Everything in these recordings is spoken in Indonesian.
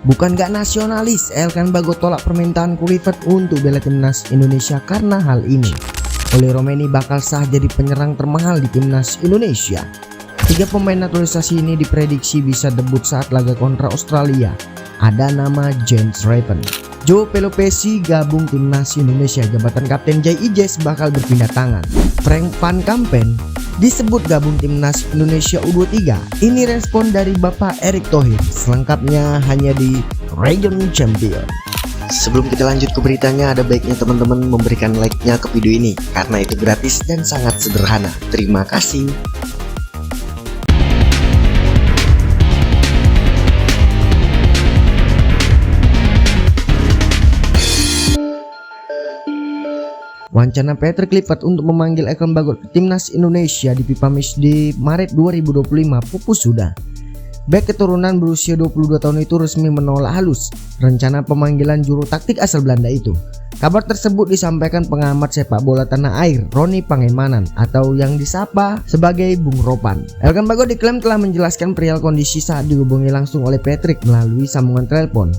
Bukan gak nasionalis, Elkan Bagot tolak permintaan Kluivert untuk bela timnas Indonesia karena hal ini. Oli Romeni bakal sah jadi penyerang termahal di timnas Indonesia. 3 pemain naturalisasi ini diprediksi bisa debut saat laga kontra Australia. Ada nama James Raven. Joe Pelopessi gabung timnas Indonesia, jabatan Kapten JIJS bakal berpindah tangan. Frank van Kampen disebut gabung timnas Indonesia U23. Ini respon dari Bapak Erick Thohir. Selengkapnya hanya di Region Champion. Sebelum kita lanjut ke beritanya, ada baiknya teman-teman memberikan like-nya ke video ini karena itu gratis dan sangat sederhana. Terima kasih. Wacana Patrick Kluivert untuk memanggil Elkan Bagot ke timnas Indonesia di FIFA Matchday Maret 2025 pupus sudah. Bek keturunan berusia 22 tahun itu resmi menolak halus rencana pemanggilan juru taktik asal Belanda itu. Kabar tersebut disampaikan pengamat sepak bola tanah air Roni Pangemanan atau yang disapa sebagai Bung Ropan. Elkan Bagot diklaim telah menjelaskan perihal kondisi saat dihubungi langsung oleh Patrick melalui sambungan telepon.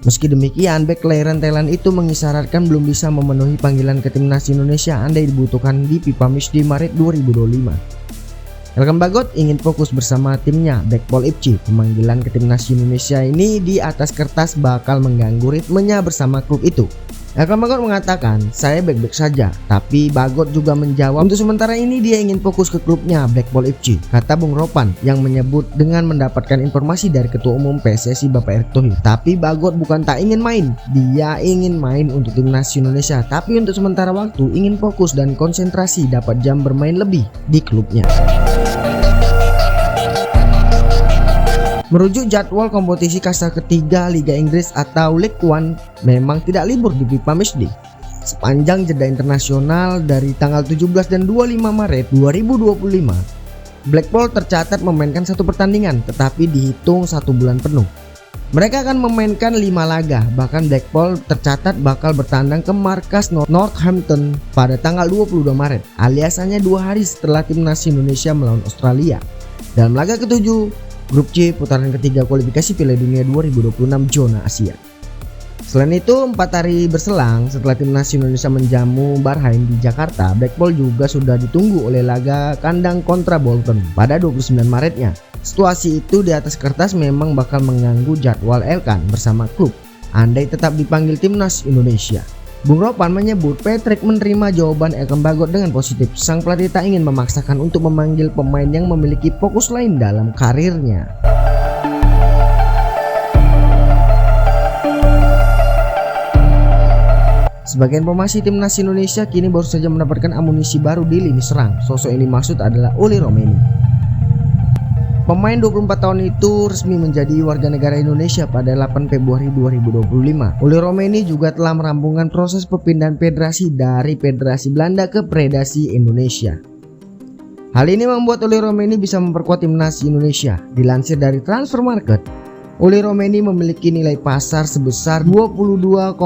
Meski demikian, bek kelahiran Thailand itu mengisyaratkan belum bisa memenuhi panggilan ke timnas Indonesia andai dibutuhkan di FIFA Matchday Maret 2025. Elkan Bagot ingin fokus bersama timnya Bekpol FC. Pemanggilan ke timnas Indonesia ini di atas kertas bakal mengganggu ritmenya bersama klub itu. Elkan Bagot mengatakan, saya baik-baik saja, tapi Bagot juga menjawab untuk sementara ini dia ingin fokus ke klubnya Bekpol FC, kata Bung Ropan yang menyebut dengan mendapatkan informasi dari Ketua Umum PSSI Bapak Erick Thohir. Tapi Bagot bukan tak ingin main, dia ingin main untuk timnas Indonesia, tapi untuk sementara waktu ingin fokus dan konsentrasi dapat jam bermain lebih di klubnya. Merujuk jadwal kompetisi kasta ketiga Liga Inggris atau League One memang tidak libur di FIFA Matchday. Sepanjang jeda internasional dari tanggal 17 dan 25 Maret 2025, Blackpool tercatat memainkan 1 pertandingan tetapi dihitung 1 bulan penuh. Mereka akan memainkan 5 laga, bahkan Blackpool tercatat bakal bertandang ke markas Northampton pada tanggal 22 Maret alias hanya 2 hari setelah timnas Indonesia melawan Australia. Dalam laga ke-7 Grup C putaran ketiga kualifikasi Piala Dunia 2026 zona Asia. Selain itu, 4 hari berselang setelah timnas Indonesia menjamu Bahrain di Jakarta, Blackpool juga sudah ditunggu oleh laga kandang kontra Bolton pada 29 Maretnya. Situasi itu di atas kertas memang bakal mengganggu jadwal Elkan bersama klub andai tetap dipanggil timnas Indonesia. Bung Ropan menyebut Patrick menerima jawaban Elkan Bagot dengan positif. Sang pelatih tak ingin memaksakan untuk memanggil pemain yang memiliki fokus lain dalam karirnya. Sebagian pemain timnas Indonesia kini baru saja mendapatkan amunisi baru di lini serang. Sosok yang dimaksud adalah Oli Romeni. Pemain 24 tahun itu resmi menjadi warga negara Indonesia pada 8 Februari 2025. Oli Romeni juga telah merampungkan proses perpindahan federasi dari Federasi Belanda ke Federasi Indonesia. Hal ini membuat Oli Romeni bisa memperkuat timnas Indonesia. Dilansir dari Transfer Market, Oli Romeni memiliki nilai pasar sebesar 22,60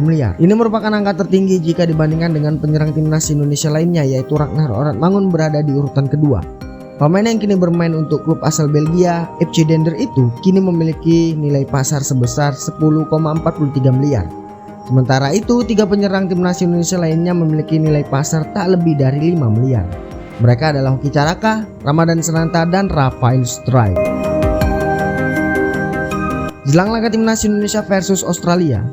miliar. Ini merupakan angka tertinggi jika dibandingkan dengan penyerang timnas Indonesia lainnya yaitu Ragnar Oratmangun berada di urutan kedua. Pemain yang kini bermain untuk klub asal Belgia, FC Dender itu kini memiliki nilai pasar sebesar 10,43 miliar. Sementara itu, 3 penyerang timnas Indonesia lainnya memiliki nilai pasar tak lebih dari 5 miliar. Mereka adalah Hoki Caraka, Ramadan Sananta, dan Rafael Struijk. Jelang laga timnas Indonesia versus Australia,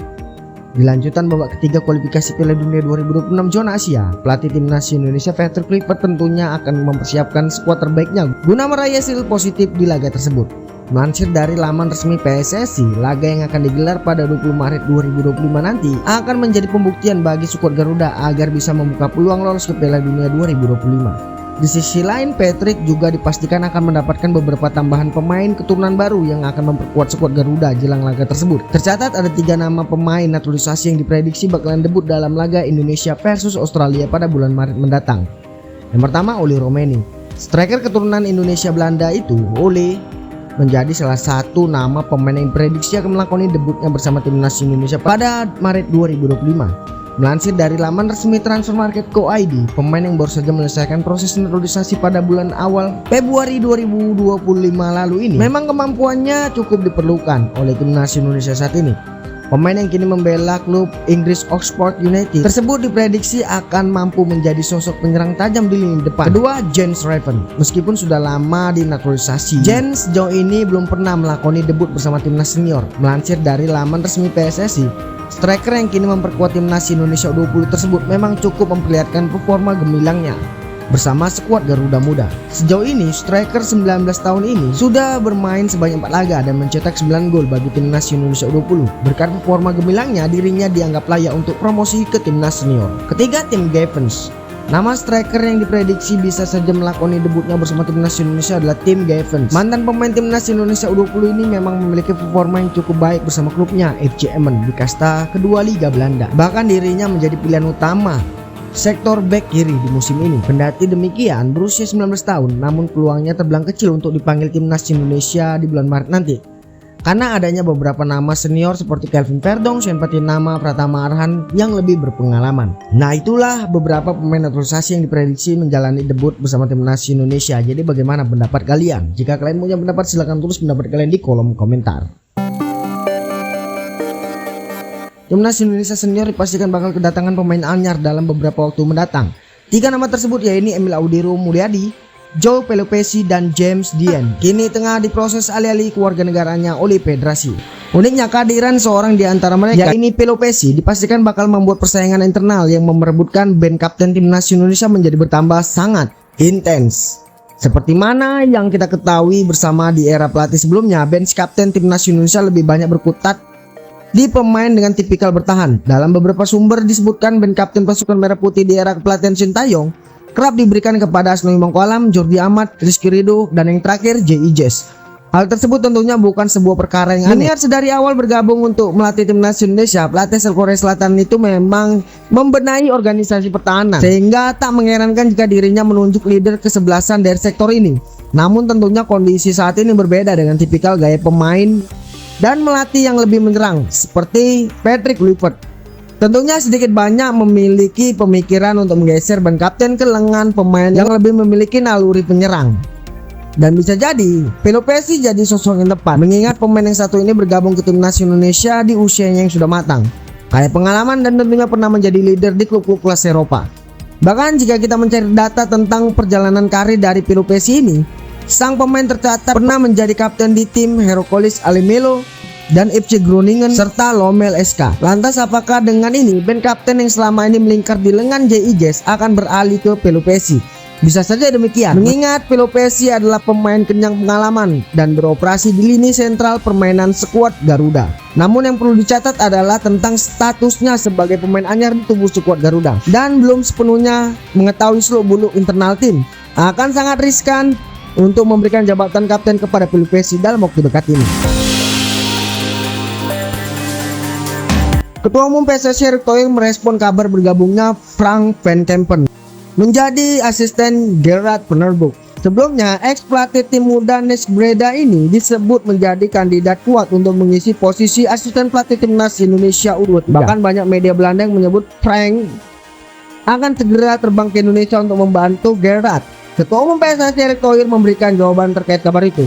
di lanjutan babak ketiga kualifikasi Piala Dunia 2026 zona Asia, pelatih timnas Indonesia Patrick Kluivert tentunya akan mempersiapkan skuad terbaiknya guna meraih hasil positif di laga tersebut. Melansir dari laman resmi PSSI, laga yang akan digelar pada 20 Maret 2025 nanti akan menjadi pembuktian bagi skuad Garuda agar bisa membuka peluang lolos ke Piala Dunia 2025. Di sisi lain, Patrick juga dipastikan akan mendapatkan beberapa tambahan pemain keturunan baru yang akan memperkuat skuad Garuda jelang laga tersebut. Tercatat ada 3 nama pemain naturalisasi yang diprediksi bakalan debut dalam laga Indonesia versus Australia pada bulan Maret mendatang. Yang pertama, Oli Romeni. Striker keturunan Indonesia Belanda itu, Oli, menjadi salah satu nama pemain yang diprediksi akan melakoni debutnya bersama timnas Indonesia pada Maret 2025. Melansir dari laman resmi transfermarkt.co.id, pemain yang baru saja menyelesaikan proses naturalisasi pada bulan awal Februari 2025 lalu ini memang kemampuannya cukup diperlukan oleh timnas Indonesia saat ini. Pemain yang kini membela klub Inggris Oxford United tersebut diprediksi akan mampu menjadi sosok penyerang tajam di lini depan. Kedua, James Raven. Meskipun sudah lama dinaturalisasi, James sejauh ini belum pernah melakoni debut bersama timnas senior. Melansir dari laman resmi PSSI, striker yang kini memperkuat timnas Indonesia U20 tersebut memang cukup memperlihatkan performa gemilangnya bersama skuad Garuda Muda. Sejauh ini, striker 19 tahun ini sudah bermain sebanyak 4 laga dan mencetak 9 gol bagi timnas Indonesia U20. Berkat performa gemilangnya, dirinya dianggap layak untuk promosi ke timnas senior. Ketiga, Tim Gavens. Nama striker yang diprediksi bisa saja melakoni debutnya bersama timnas Indonesia adalah Tim Gavens. Mantan pemain timnas Indonesia U20 ini memang memiliki performa yang cukup baik bersama klubnya FC Emmen di kasta kedua Liga Belanda. Bahkan dirinya menjadi pilihan utama sektor back kiri di musim ini. Kendati demikian, berusia 19 tahun, namun peluangnya terbilang kecil untuk dipanggil timnas Indonesia di bulan Maret nanti, karena adanya beberapa nama senior seperti Kelvin Verdong, Nama, Pratama Arhan yang lebih berpengalaman. Nah, itulah beberapa pemain naturalisasi yang diprediksi menjalani debut bersama timnas Indonesia. Jadi bagaimana pendapat kalian? Jika kalian punya pendapat, silahkan tulis pendapat kalian di kolom komentar. Timnas Indonesia senior dipastikan bakal kedatangan pemain anyar dalam beberapa waktu mendatang. 3 nama tersebut yaitu Emil Audiro Mulyadi, Joe Pelopesi, dan James Dean. Kini tengah diproses alih-alih kewarganegaraannya oleh federasi. Uniknya, kehadiran seorang di antara mereka, yaitu Pelopesi, dipastikan bakal membuat persaingan internal yang merebutkan band kapten timnas Indonesia menjadi bertambah sangat intens. Seperti mana yang kita ketahui bersama di era pelatih sebelumnya, bench kapten timnas Indonesia lebih banyak berkutat di pemain dengan tipikal bertahan. Dalam beberapa sumber disebutkan band kapten pasukan merah putih di era kepelatihan Sintayong kerap diberikan kepada Asnawi Mangkualam, Jordi Amat, Rizky Ridho, dan yang terakhir J.I. Jess. Hal tersebut tentunya bukan sebuah perkara yang aneh. Mengingat sedari awal bergabung untuk melatih timnas Indonesia, pelatih asal Korea Selatan itu memang membenahi organisasi pertahanan, sehingga tak mengherankan jika dirinya menunjuk leader kesebelasan dari sektor ini. Namun tentunya kondisi saat ini berbeda dengan tipikal gaya pemain dan melatih yang lebih menyerang seperti Patrick Kluivert. Tentunya sedikit banyak memiliki pemikiran untuk menggeser ban kapten ke lengan pemain yang lebih memiliki naluri penyerang. Dan bisa jadi Pelopesi jadi sosok yang tepat, mengingat pemain yang satu ini bergabung ke timnas Indonesia di usianya yang sudah matang, kaya pengalaman, dan tentunya pernah menjadi leader di klub-klub kelas Eropa. Bahkan jika kita mencari data tentang perjalanan karir dari Pelopesi ini, sang pemain tercatat pernah menjadi kapten di tim Heracles Almelo dan FC Groningen serta Lommel SK. Lantas apakah dengan ini band kapten yang selama ini melingkar di lengan J.I. Jess akan beralih ke Pelopesi? Bisa saja demikian, mengingat Pelopesi adalah pemain kenyang pengalaman dan beroperasi di lini sentral permainan skuad Garuda. Namun yang perlu dicatat adalah tentang statusnya sebagai pemain anyar di tubuh skuad Garuda dan belum sepenuhnya mengetahui seluk-beluk internal tim. Akan sangat riskan untuk memberikan jabatan kapten kepada Pelopesi dalam waktu dekat ini. Ketua Umum PSSI Erick Thohir merespon kabar bergabungnya Frank van Kempen menjadi asisten Gerard van der Broek. Sebelumnya, ex pelatih tim muda NEC Breda ini disebut menjadi kandidat kuat untuk mengisi posisi asisten pelatih timnas Indonesia U23. Bahkan banyak media Belanda yang menyebut Frank akan segera terbang ke Indonesia untuk membantu Gerard. Ketua Umum PSSI Erick Thohir memberikan jawaban terkait kabar itu.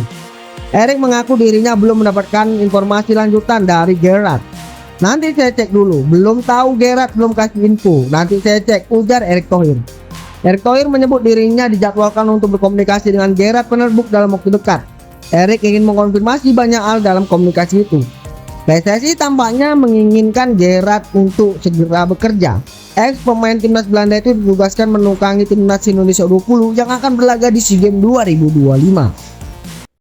Erick mengaku dirinya belum mendapatkan informasi lanjutan dari Gerard. Nanti saya cek dulu, belum tahu, Gerard belum kasih info, nanti saya cek, ujar Erick Thohir. Erick Thohir menyebut dirinya dijadwalkan untuk berkomunikasi dengan Gerard van der Broek dalam waktu dekat. Erick ingin mengkonfirmasi banyak hal dalam komunikasi itu. PSSI tampaknya menginginkan Gerard untuk segera bekerja. Ex pemain timnas Belanda itu ditugaskan menukangi timnas Indonesia U20 yang akan berlaga di SEA Games 2025.